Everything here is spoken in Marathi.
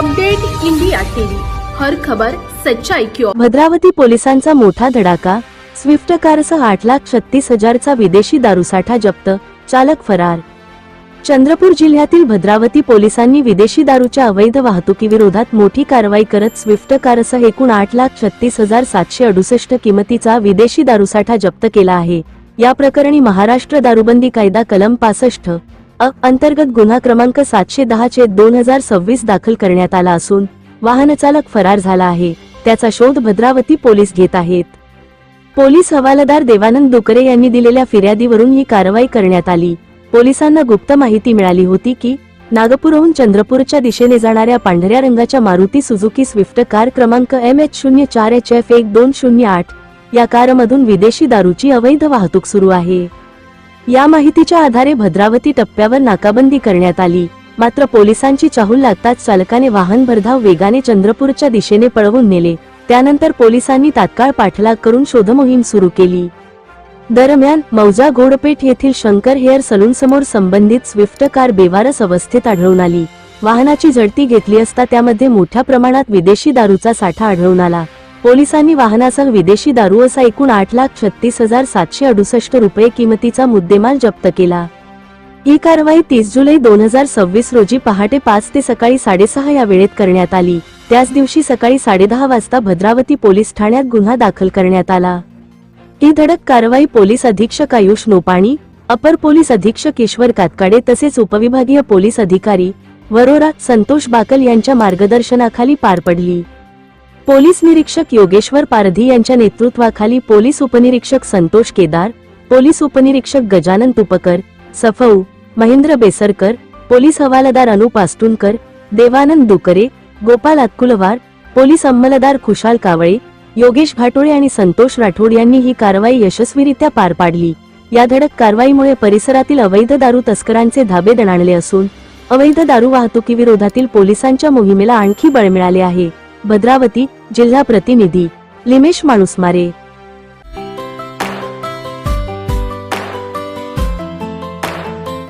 अपडेट इंडिया टीव्ही, हर खबर सच्चाई की ओर। भद्रावती पोलिसांचा मोठा धडाका, स्विफ्ट कारसह 8,36,000चा विदेशी दारूसाठा जप्त, चालक फरार। चंद्रपूर जिल्ह्यातील भद्रावती पोलिसांनी विदेशी दारूच्या अवैध वाहतुकीविरोधात मोठी कारवाई करत स्विफ्ट कारसह एकूण 8,36,768 किमतीचा विदेशी दारूसाठा जप्त केला आहे। या प्रकरणी महाराष्ट्र दारूबंदी कायदा कलम 65 अंतर्गत गुन्हा क्रमांक 710/2026 दाखल करण्यात आला असून वाहनचालक फरार झाला आहे। त्याचा शोध भद्रावती पोलीस घेत आहेत। पोलीस हवालदार देवानंद दुकरे यांनी दिलेल्या फिर्यादीवरून ही कारवाई करण्यात आली। पोलिसांना गुप्त माहिती मिळाली होती की नागपूरहून चंद्रपूरच्या दिशेने जाणाऱ्या पांढऱ्या रंगाच्या मारुती सुझुकी स्विफ्ट कार क्रमांक MH04HF1208 या कारमधून विदेशी दारूची अवैध वाहतूक सुरू आहे। या माहितीच्या आधारे भद्रावती टप्प्यावर नाकाबंदी करण्यात आली। मात्र पोलिसांची चाहूल लागताच चालकाने वाहन भरधाव वेगाने चंद्रपूरच्या दिशेने पळवून नेले। त्यानंतर पोलिसांनी तात्काळ पाठलाग करून शोधमोहीम सुरू केली। दरम्यान मौजा घोडपेठ येथील शंकर हेअर सलून समोर संबंधित स्विफ्ट कार बेवारस अवस्थेत आढळून आली। वाहनाची झडती घेतली असता त्यामध्ये मोठ्या प्रमाणात विदेशी दारूचा साठा आढळून आला। पोलिसांनी वाहनासह विदेशी दारू असा एकूण 8,36,768 रुपये किमतीचा मुद्देमाल जप्त केला। ही कारवाई 30 जुलै 2026 रोजी पहाटे 5 ते सकाळी 6:30 या वेळेत करण्यात आली। त्याच दिवशी सकाळी 10:30 वाजता भद्रावती पोलीस ठाण्यात गुन्हा दाखल करण्यात आला। ही धडक कारवाई पोलीस अधीक्षक आयुष नोपाणी, अपर पोलीस अधीक्षक ईश्वर कातकाडे तसेच उपविभागीय पोलीस अधिकारी वरोरा संतोष बाकल यांच्या मार्गदर्शनाखाली पार पडली। पोलीस निरीक्षक योगेश्वर पारधी यांच्या नेतृत्वाखाली पोलीस उपनिरीक्षक संतोष केदार, पोलीस उपनिरीक्षक गजानन तुपकर, सफऊ महेंद्र बेसरकर, पोलीस हवालदार अनुप आस्तुनकर, देवानंद दुकरे, गोपाल अतकुलवार, पोलीस अंमलदार खुशाल कावळे, योगेश घाटोळे आणि संतोष राठोड यांनी ही कारवाई यशस्वीरित्या पार पाडली। या धडक कारवाईमुळे परिसरातील अवैध दारू तस्करांचे धाबे दणाणले असून अवैध दारू वाहतुकीविरोधातील पोलिसांच्या मोहिमेला आणखी बळ मिळाले आहे। भद्रावती जिल्हा प्रतिनिधी लिमेश माणूसमारे।